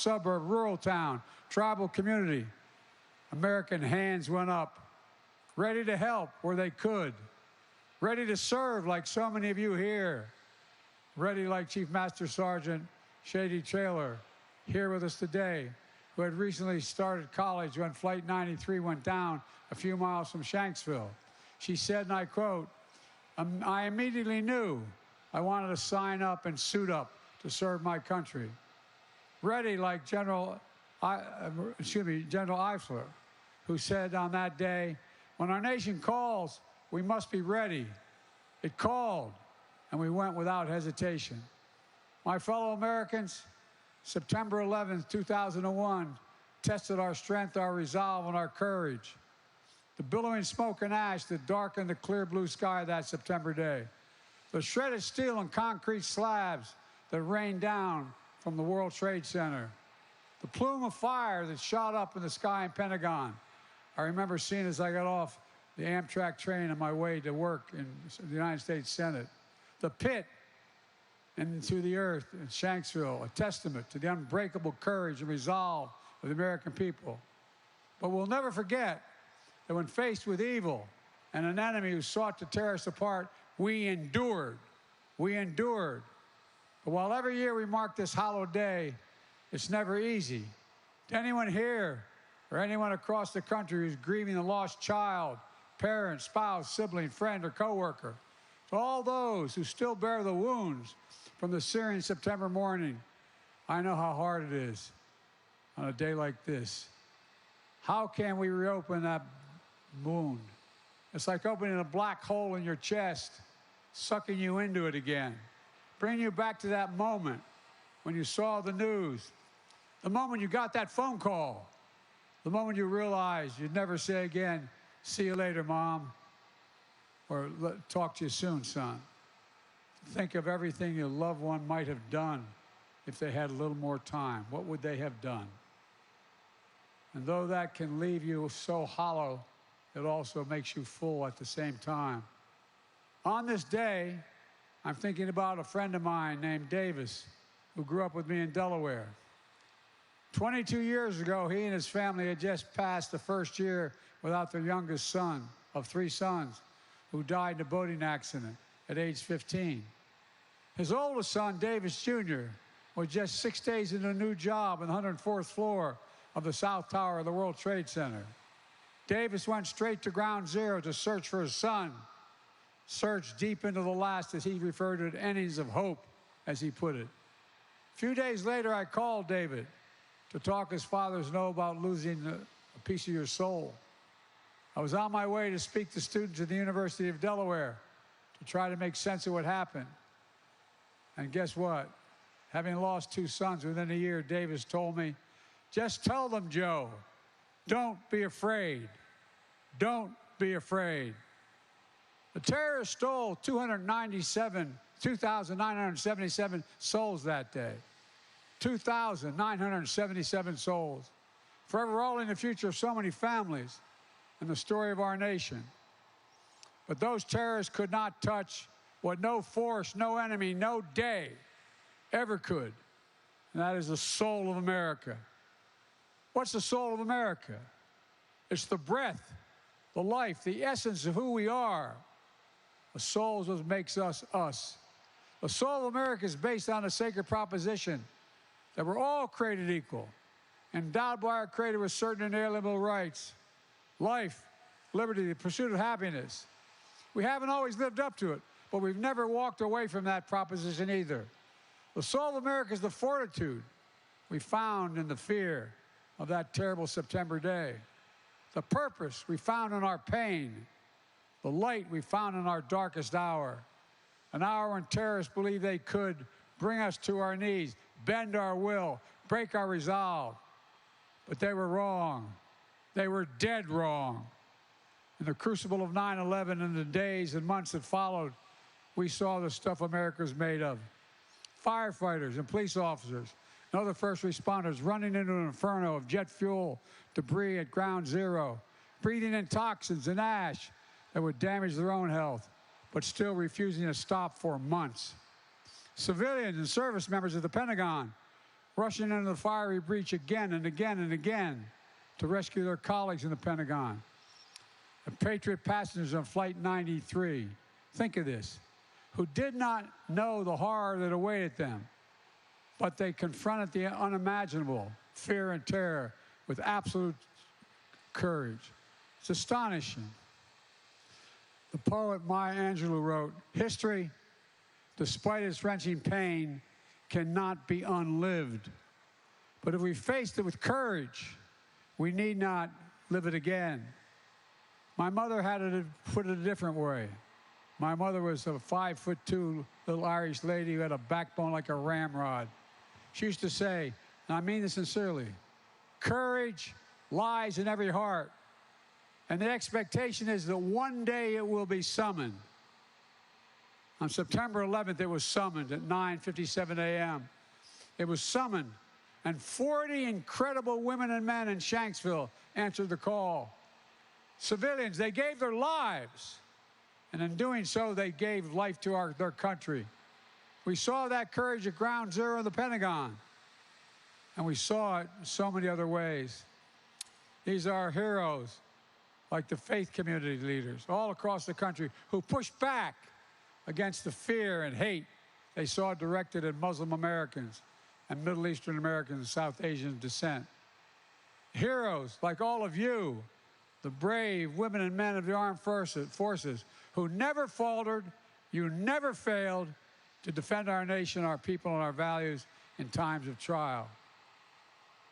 suburb, rural town, tribal community. American hands went up, ready to help where they could, ready to serve like so many of you here, ready like Chief Master Sergeant Shady Traylor, here with us today, who had recently started college when Flight 93 went down a few miles from Shanksville. She said, and I quote, "I immediately knew I wanted to sign up and suit up to serve my country." Ready like General Eifler, who said on that day, "When our nation calls, we must be ready." It called, and we went without hesitation. My fellow Americans, September 11th, 2001, tested our strength, our resolve, and our courage. The billowing smoke and ash that darkened the clear blue sky that September day. The shredded steel and concrete slabs that rained down from the World Trade Center. The plume of fire that shot up in the sky in Pentagon. I remember seeing as I got off the Amtrak train on my way to work in the United States Senate. The pit into the earth in Shanksville, a testament to the unbreakable courage and resolve of the American people. But we'll never forget that when faced with evil and an enemy who sought to tear us apart, we endured. We endured. But while every year we mark this hallowed day, it's never easy. To anyone here or anyone across the country who's grieving a lost child, parent, spouse, sibling, friend, or coworker, to all those who still bear the wounds from the searing September morning, I know how hard it is on a day like this. How can we reopen that wound? It's like opening a black hole in your chest, sucking you into it again, bringing you back to that moment when you saw the news, the moment you got that phone call, the moment you realized you'd never say again, "See you later, Mom," or "Talk to you soon, son." Think of everything your loved one might have done if they had a little more time. What would they have done? And though that can leave you so hollow, it also makes you full at the same time. On this day, I'm thinking about a friend of mine named Davis, who grew up with me in Delaware. 22 years ago, he and his family had just passed the first year without their youngest son of 3 sons, who died in a boating accident at age 15. His oldest son, Davis Jr., was just 6 days into a new job on the 104th floor of the South Tower of the World Trade Center. Davis went straight to ground zero to search for his son, search deep into the last, as he referred to it, innings of hope, as he put it. A few days later, I called David to talk as fathers know about losing a piece of your soul. I was on my way to speak to students at the University of Delaware to try to make sense of what happened. And guess what? Having lost 2 sons within a year, Davis told me, "Just tell them, Joe, don't be afraid. Don't be afraid." The terrorists stole 2,977 souls that day. 2,977 souls. Forever rolling the future of so many families and the story of our nation. But those terrorists could not touch what no force, no enemy, no day ever could, and that is the soul of America. What's the soul of America? It's the breath, the life, the essence of who we are. The soul is what makes us us. The soul of America is based on a sacred proposition that we're all created equal, endowed by our Creator with certain inalienable rights: life, liberty, the pursuit of happiness. We haven't always lived up to it, but we've never walked away from that proposition either. The soul of America is the fortitude we found in the fear of that terrible September day, the purpose we found in our pain, the light we found in our darkest hour, an hour when terrorists believed they could bring us to our knees, bend our will, break our resolve. But they were wrong. They were dead wrong. In the crucible of 9/11 and the days and months that followed, we saw the stuff America's made of. Firefighters and police officers and other first responders running into an inferno of jet fuel debris at ground zero, breathing in toxins and ash that would damage their own health, but still refusing to stop for months. Civilians and service members of the Pentagon rushing into the fiery breach again and again and again to rescue their colleagues in the Pentagon. The Patriot passengers on Flight 93, think of this, who did not know the horror that awaited them, but they confronted the unimaginable, fear and terror, with absolute courage. It's astonishing. The poet Maya Angelou wrote, "History, despite its wrenching pain, cannot be unlived. But if we faced it with courage, we need not live it again." My mother had it put it a different way. My mother was a 5'2" little Irish lady who had a backbone like a ramrod. She used to say, and I mean this sincerely, courage lies in every heart. And the expectation is that one day it will be summoned. On September 11th, it was summoned at 9:57 a.m. It was summoned, and 40 incredible women and men in Shanksville answered the call. Civilians, they gave their lives, and in doing so, they gave life to their country. We saw that courage at Ground Zero in the Pentagon, and we saw it in so many other ways. These are our heroes, like the faith community leaders all across the country who pushed back against the fear and hate they saw directed at Muslim Americans and Middle Eastern Americans and South Asian descent. Heroes like all of you, the brave women and men of the armed forces who never faltered, you never failed to defend our nation, our people, and our values in times of trial.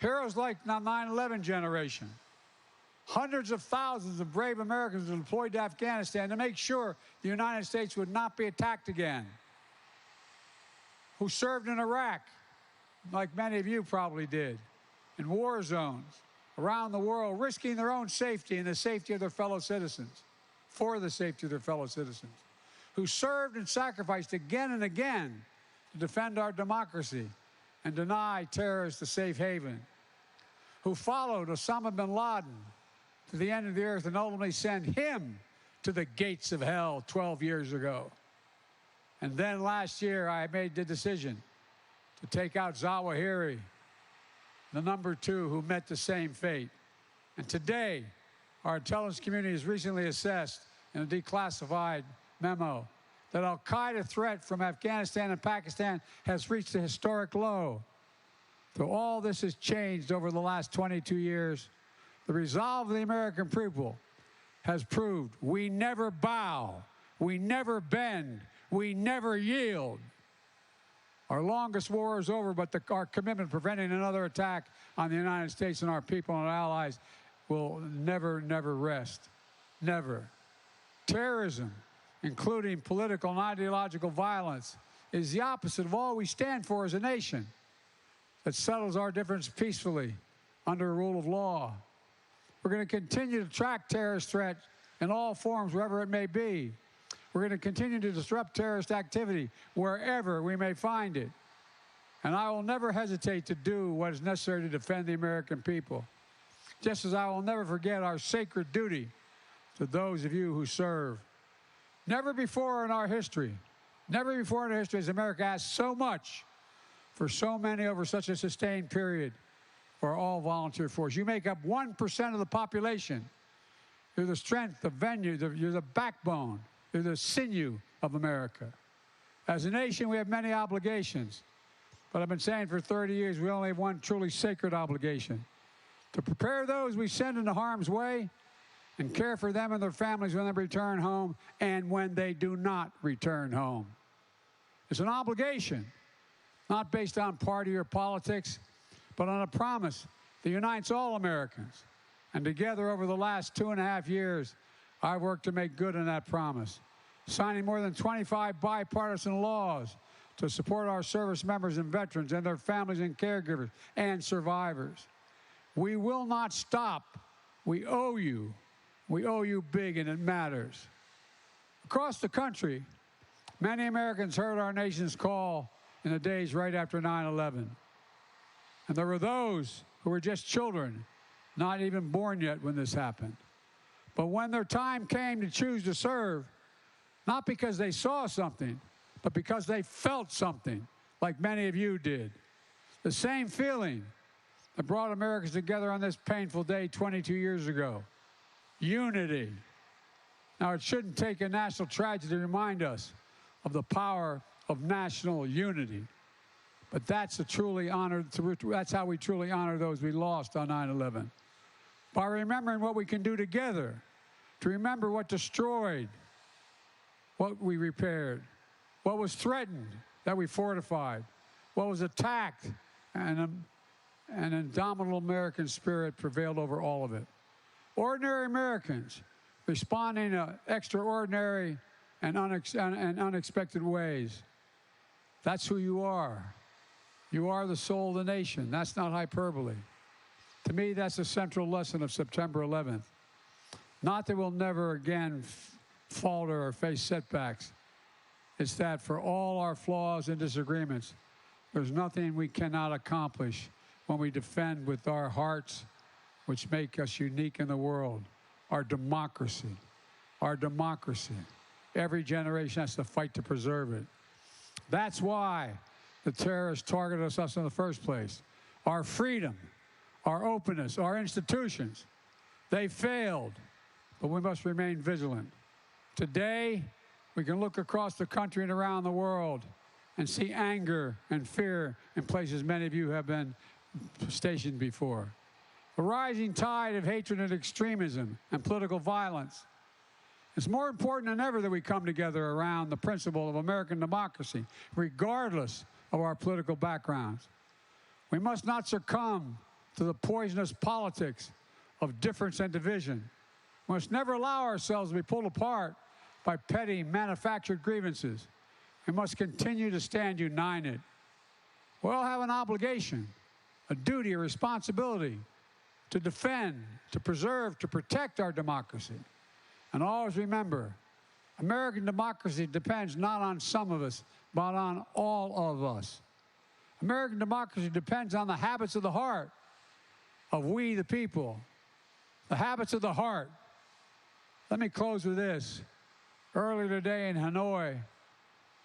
Heroes like the 9/11 generation. Hundreds of thousands of brave Americans were deployed to Afghanistan to make sure the United States would not be attacked again. Who served in Iraq, like many of you probably did, in war zones around the world, risking their own safety and the safety of their fellow citizens, for the safety of their fellow citizens. Who served and sacrificed again and again to defend our democracy and deny terrorists a safe haven. Who followed Osama bin Laden to the end of the earth and ultimately sent him to the gates of hell 12 years ago. And then last year, I made the decision to take out Zawahiri, the #2 who met the same fate. And today, our intelligence community has recently assessed in a declassified memo that al-Qaeda threat from Afghanistan and Pakistan has reached a historic low. Though all this has changed over the last 22 years, the resolve of the American people has proved we never bow, we never bend, we never yield. Our longest war is over, but our commitment to preventing another attack on the United States and our people and our allies will never, never rest. Never. Terrorism, including political and ideological violence, is the opposite of all we stand for as a nation that settles our difference peacefully under a rule of law. We're going to continue to track terrorist threats in all forms, wherever it may be. We're going to continue to disrupt terrorist activity wherever we may find it. And I will never hesitate to do what is necessary to defend the American people, just as I will never forget our sacred duty to those of you who serve. Never before in our history has America asked so much for so many over such a sustained period for our all-volunteer force. You make up 1% of the population. You're the strength, the venue, you're the backbone, you're the sinew of America. As a nation, we have many obligations. But I've been saying for 30 years, we only have one truly sacred obligation: to prepare those we send into harm's way and care for them and their families when they return home and when they do not return home. It's an obligation, not based on party or politics, but on a promise that unites all Americans. And together over the last 2.5 years, I've worked to make good on that promise, signing more than 25 bipartisan laws to support our service members and veterans and their families and caregivers and survivors. We will not stop. We owe you. We owe you big, and it matters. Across the country, many Americans heard our nation's call in the days right after 9/11. And there were those who were just children, not even born yet when this happened. But when their time came to choose to serve, not because they saw something, but because they felt something, like many of you did. The same feeling that brought Americans together on this painful day 22 years ago. Unity. Now, it shouldn't take a national tragedy to remind us of the power of national unity. But that's how we truly honor those we lost on 9/11. By remembering what we can do together, to remember what destroyed, what we repaired, what was threatened, that we fortified, what was attacked, and an indomitable American spirit prevailed over all of it. Ordinary Americans responding to extraordinary and unexpected ways. That's who you are. You are the soul of the nation. That's not hyperbole. To me, that's the central lesson of September 11th. Not that we'll never again falter or face setbacks. It's that for all our flaws and disagreements, there's nothing we cannot accomplish when we defend with our hearts, which make us unique in the world, our democracy. Our democracy. Every generation has to fight to preserve it. That's why the terrorists targeted us in the first place. Our freedom, our openness, our institutions, they failed, but we must remain vigilant. Today, we can look across the country and around the world and see anger and fear in places many of you have been stationed before. A rising tide of hatred and extremism and political violence. It's more important than ever that we come together around the principle of American democracy, regardless of our political backgrounds. We must not succumb to the poisonous politics of difference and division. We must never allow ourselves to be pulled apart by petty manufactured grievances. We must continue to stand united. We all have an obligation, a duty, a responsibility to defend, to preserve, to protect our democracy. And always remember, American democracy depends not on some of us, but on all of us. American democracy depends on the habits of the heart of we the people, the habits of the heart. Let me close with this. Earlier today in Hanoi,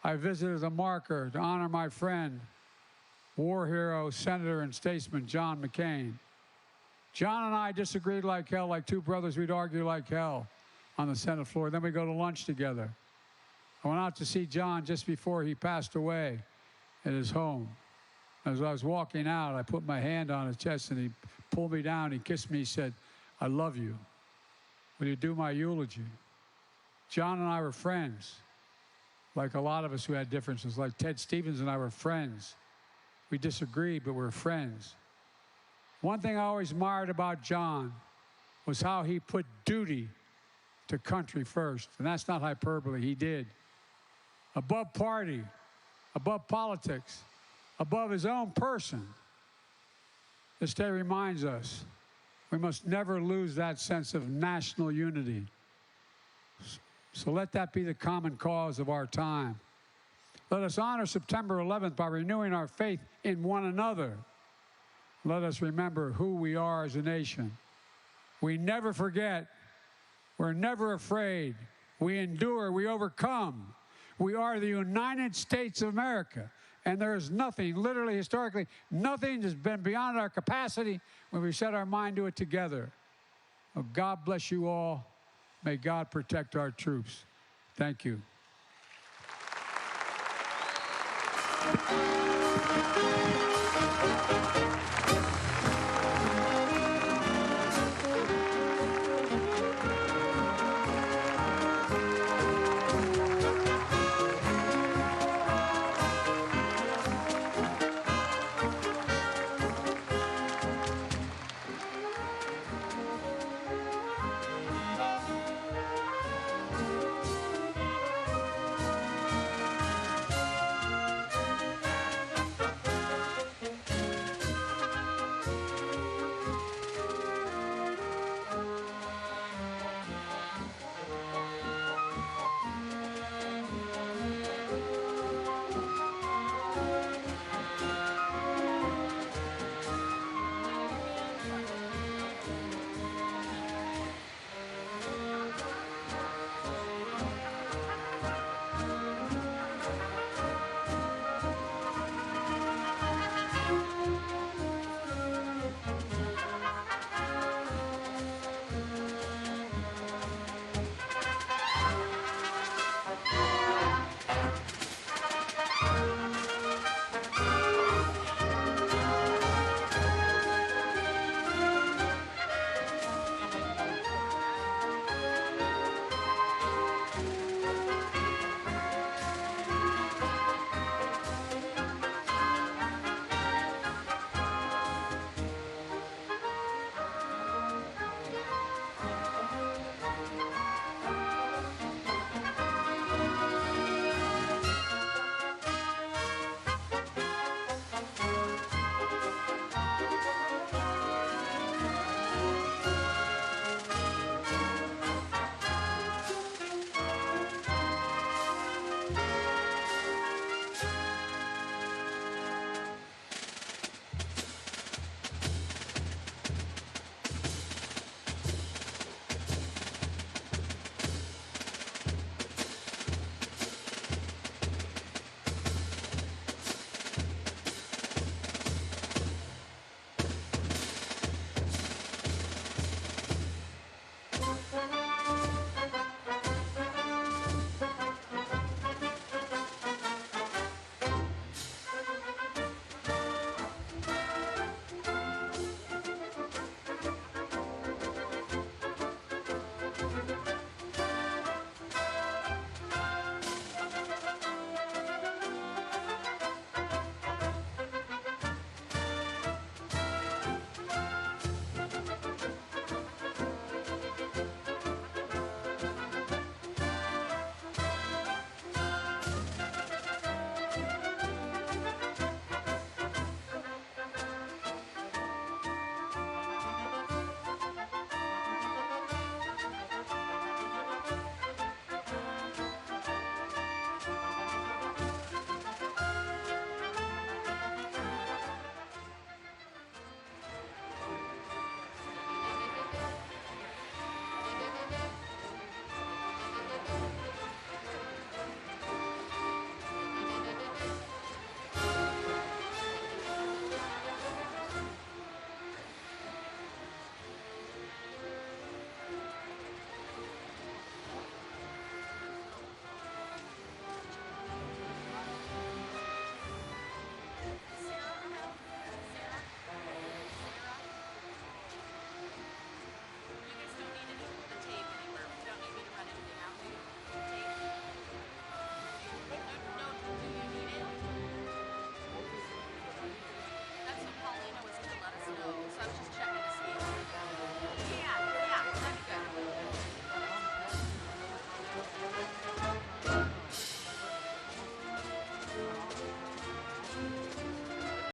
I visited a marker to honor my friend, war hero, senator, and statesman John McCain. John and I disagreed like hell, like two brothers, we'd argue like hell on the Senate floor. Then we go to lunch together. I went out to see John just before he passed away at his home. As I was walking out, I put my hand on his chest and he pulled me down. He kissed me. He said, "I love you. Will you do my eulogy?" John and I were friends, like a lot of us who had differences. Like Ted Stevens and I were friends. We disagreed, but we're friends. One thing I always admired about John was how he put duty to country first. And that's not hyperbole. He did. Above party, above politics, above his own person. This day reminds us we must never lose that sense of national unity. So let that be the common cause of our time. Let us honor September 11th by renewing our faith in one another. Let us remember who we are as a nation. We never forget. We're never afraid. We endure. We overcome. We are the United States of America. And there is nothing, literally, historically, nothing has been beyond our capacity when we set our mind to it together. Oh, God bless you all. May God protect our troops. Thank you.